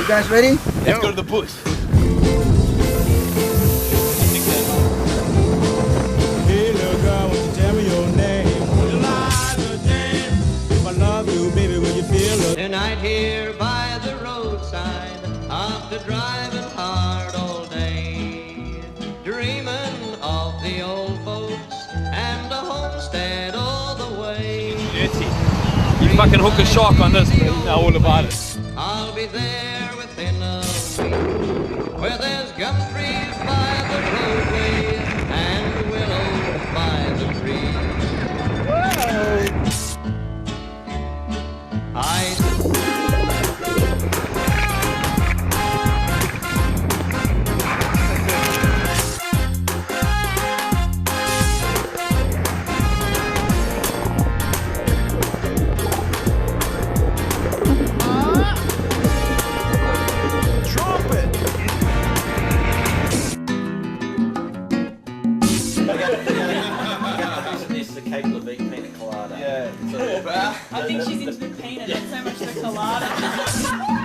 guys ready? Let's go to the bush. Hey little girl, won't you tell me your name? Would you lie to Jane? If I love you, baby, will you feel it? Tonight here by the roadside, after driving hard all day, dreaming of the old folks and a homestead all the way. Dirty. You fucking hook a shark on this, man. Know all about it. I'll be there within a week, where there's gum trees by the roadway and willows by the tree. This is a Kate Levine pina colada. Yeah. I think she's into the peanut, not so much the colada.